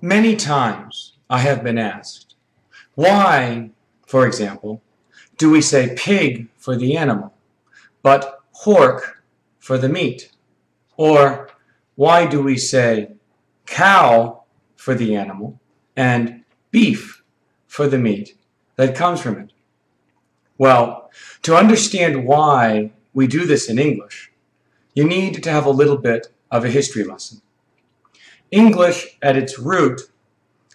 Many times I have been asked, why, for example, do we say pig for the animal, but pork for the meat? Or why do we say cow for the animal and beef for the meat that comes from it? Well, to understand why we do this in English, you need to have a little bit of a history lesson. English, at its root,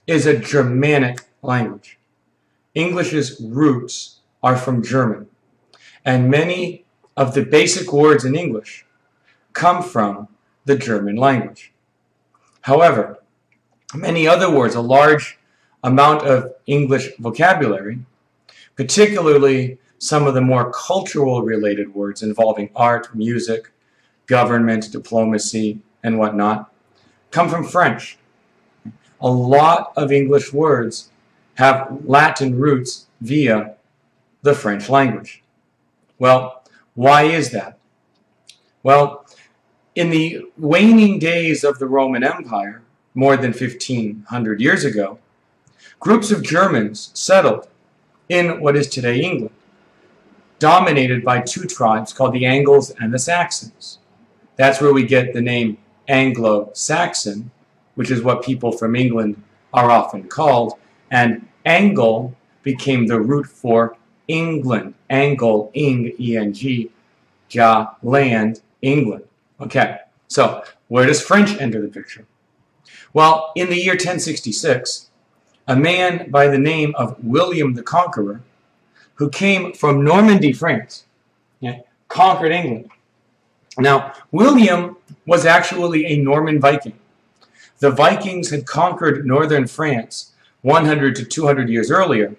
is a Germanic language. English's roots are from German, and many of the basic words in English come from the German language. However, many other words, a large amount of English vocabulary, particularly some of the more cultural-related words involving art, music, government, diplomacy, and whatnot, come from French. A lot of English words have Latin roots via the French language. Well, why is that? Well, in the waning days of the Roman Empire, more than 1,500 years ago, groups of Germans settled in what is today England, dominated by two tribes called the Angles and the Saxons. That's where we get the name Anglo-Saxon, which is what people from England are often called, and Angle became the root for England. Angle, ing, E-N-G, ja, land, England. Okay, so where does French enter the picture? Well, in the year 1066, a man by the name of William the Conqueror, who came from Normandy, France, conquered England. Now, William was actually a Norman Viking. The Vikings had conquered northern France 100 to 200 years earlier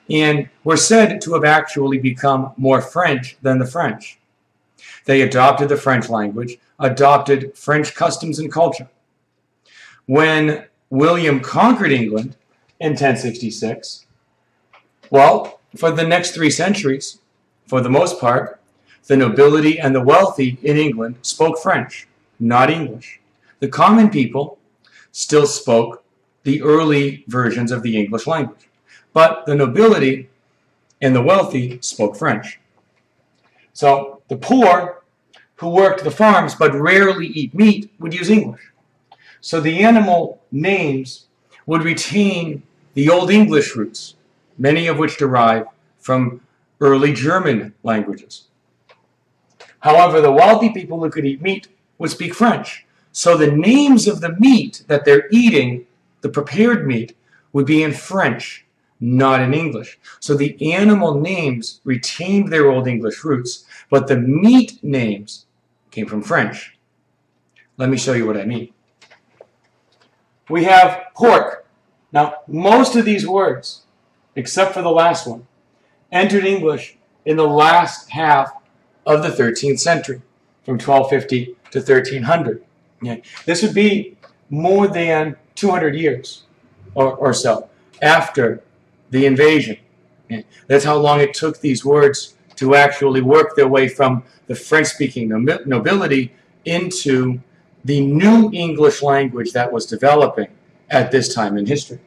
and were said to have actually become more French than the French. They adopted the French language, adopted French customs and culture. When William conquered England in 1066, well, for the next 3 centuries, for the most part, the nobility and the wealthy in England spoke French, not English. The common people still spoke the early versions of the English language, but the nobility and the wealthy spoke French. So the poor, who worked the farms but rarely eat meat, would use English. So the animal names would retain the Old English roots, many of which derive from early German languages. However, the wealthy people who could eat meat would speak French. So the names of the meat that they're eating, the prepared meat, would be in French, not in English. So the animal names retained their Old English roots, but the meat names came from French. Let me show you what I mean. We have pork. Now, most of these words, except for the last one, entered English in the last half of the 13th century, from 1250 to 1300. This would be more than 200 years or so after the invasion. That's how long it took these words to actually work their way from the French-speaking nobility into the new English language that was developing at this time in history.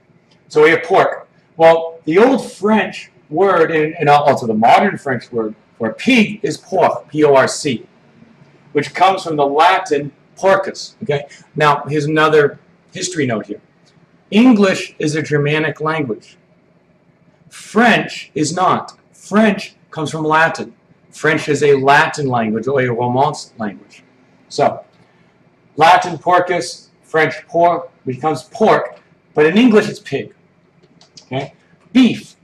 So we have pork. Well, the old French word, and also the modern French word for pig, is porc, P-O-R-C, which comes from the Latin porcus. Okay? Now, here's another history note here. English is a Germanic language. French is not. French comes from Latin. French is a Latin language, or a Romance language. So, Latin porcus, French porc, becomes pork, but in English it's pig. Okay? Beef.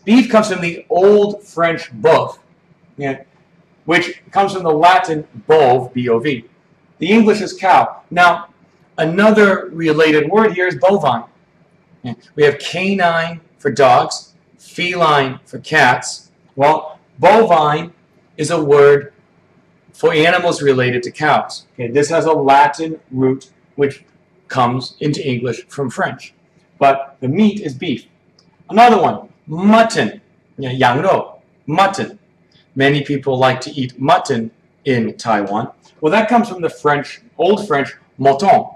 Beef comes from the Old French boeuf, which comes from the Latin bove, B-O-V. The English is cow. Now, another related word here is bovine. We have canine for dogs, feline for cats. Well, bovine is a word for animals related to cows. Okay, this has a Latin root which comes into English from French. But the meat is beef. Another one, mutton. 羊肉, mutton. Many people like to eat mutton in Taiwan. Well, that comes from the French, Old French, mouton.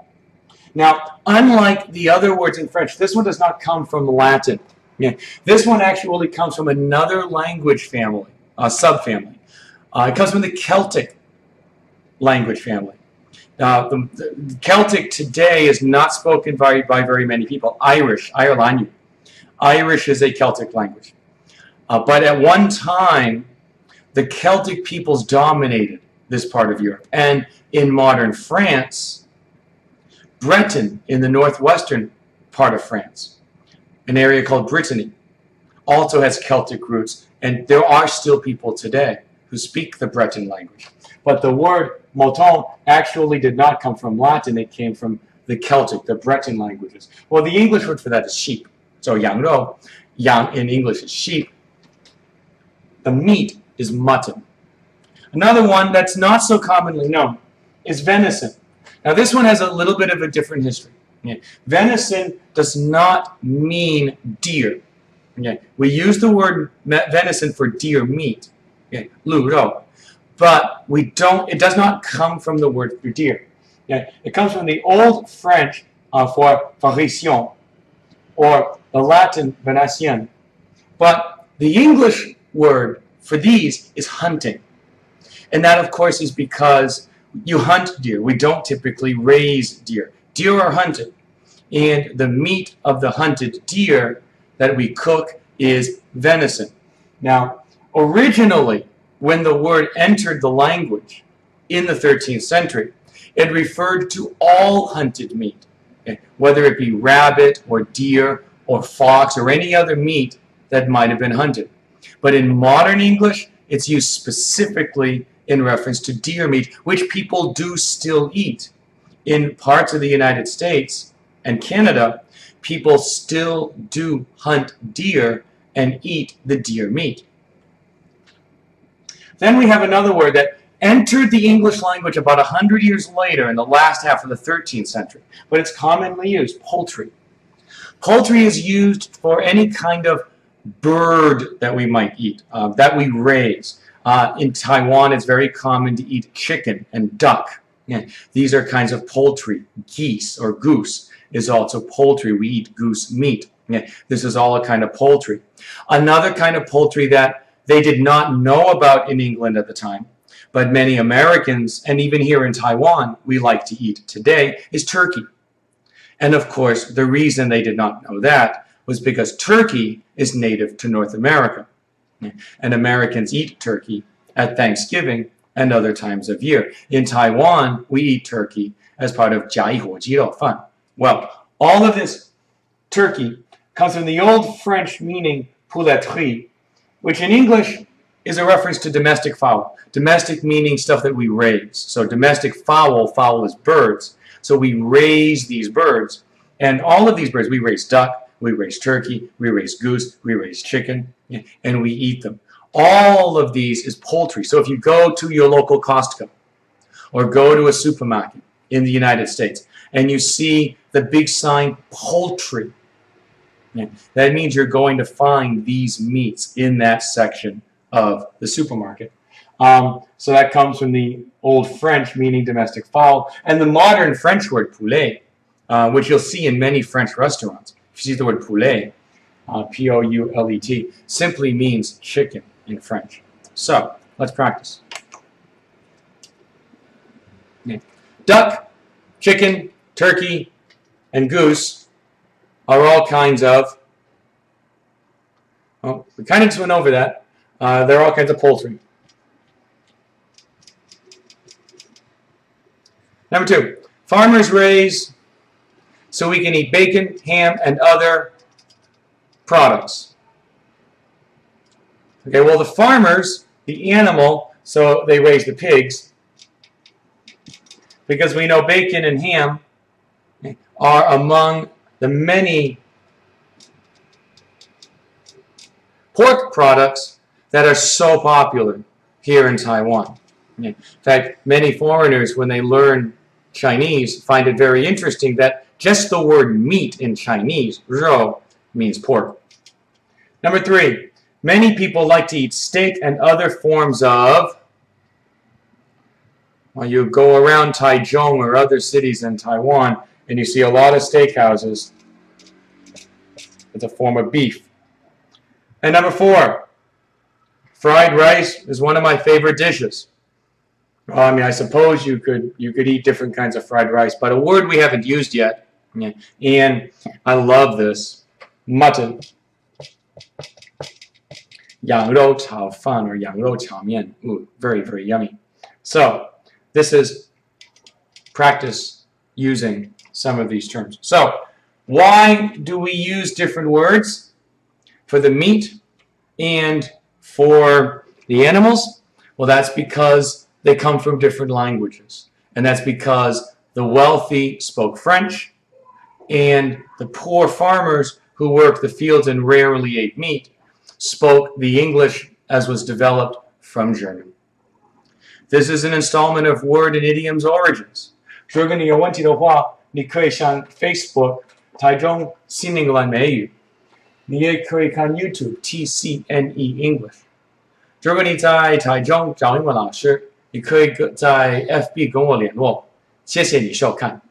Now, unlike the other words in French, this one does not come from Latin. Yeah. This one actually comes from another language family, subfamily. It comes from the Celtic language family. The Celtic today is not spoken by very many people. Irish, Ireland. Irish is a Celtic language. But at one time, the Celtic peoples dominated this part of Europe. And in modern France, Breton in the northwestern part of France, an area called Brittany, also has Celtic roots. And there are still people today who speak the Breton language. But the word mutton actually did not come from Latin. It came from the Celtic, the Breton languages. Well, the English word for that is sheep. So 羊肉, yang in English is sheep. The meat is mutton. Another one that's not so commonly known is venison. Now this one has a little bit of a different history. Okay. Venison does not mean deer. Okay. We use the word venison for deer meat, okay. 鹿肉, but it does not come from the word for deer. Okay. It comes from the Old French for varition, or the Latin venation. But the English word for these is hunting. And that, of course, is because you hunt deer. We don't typically raise deer. Deer are hunted. And the meat of the hunted deer that we cook is venison. Now, originally, when the word entered the language in the 13th century, it referred to all hunted meat, okay? Whether it be rabbit or deer or fox or any other meat that might have been hunted. But in modern English, it's used specifically in reference to deer meat, which people do still eat. In parts of the United States and Canada, people still do hunt deer and eat the deer meat. Then we have another word that entered the English language about 100 years later in the last half of the 13th century, but it's commonly used, poultry. Poultry is used for any kind of bird that we might eat, that we raise. In Taiwan, it's very common to eat chicken and duck. Yeah. These are kinds of poultry. Geese or goose is also poultry. We eat goose meat. Yeah. This is all a kind of poultry. Another kind of poultry that they did not know about in England at the time, but many Americans, and even here in Taiwan, we like to eat today, is turkey. And of course, the reason they did not know that was because turkey is native to North America. And Americans eat turkey at Thanksgiving and other times of year. In Taiwan, we eat turkey as part of 甲一火鸡肉饭. Well, all of this turkey comes from the old French meaning pouletterie, which in English is a reference to domestic fowl. Domestic meaning stuff that we raise. So domestic fowl, fowl is birds. So we raise these birds. And all of these birds, we raise duck, we raise turkey, we raise goose, we raise chicken, and we eat them. All of these is poultry. So if you go to your local Costco or go to a supermarket in the United States and you see the big sign poultry, that means you're going to find these meats in that section of the supermarket. So that comes from the old French meaning domestic fowl, and the modern French word poulet, which you'll see in many French restaurants. If you see the word poulet, P-O-U-L-E-T, simply means chicken in French. So, let's practice. Duck, chicken, turkey, and goose are all kinds of, well, we kind of just went over that. They're all kinds of poultry. Number 2, farmers raise so we can eat bacon, ham, and other products. Okay, well, the farmers, the animal, so they raise the pigs, because we know bacon and ham are among the many pork products that are so popular here in Taiwan. In fact, many foreigners, when they learn Chinese, find it very interesting that just the word meat in Chinese, 肉, means pork. Number 3, many people like to eat steak and other forms of, well, you go around Taichung or other cities in Taiwan, And you see a lot of steakhouses with a form of beef. And number 4, fried rice is one of my favorite dishes. Well, I mean, I suppose you could eat different kinds of fried rice, but a word we haven't used yet, and I love this, mutton. 羊肉炒饭 or 羊肉炒面. Ooh, very, very yummy. So, this is practice using some of these terms. So, why do we use different words for the meat and for the animals? Well, that's because they come from different languages. And that's because the wealthy spoke French and the poor farmers who worked the fields and rarely ate meat spoke the English as was developed from German. This is an installment of Word and Idioms Origins. 如果你有问题的话，你可以上 Facebook 台中新英格兰美语，你也可以看 YouTube TCNEEnglish。如果你在台中找英文老师，你可以在 FB 跟我联络。谢谢你收看。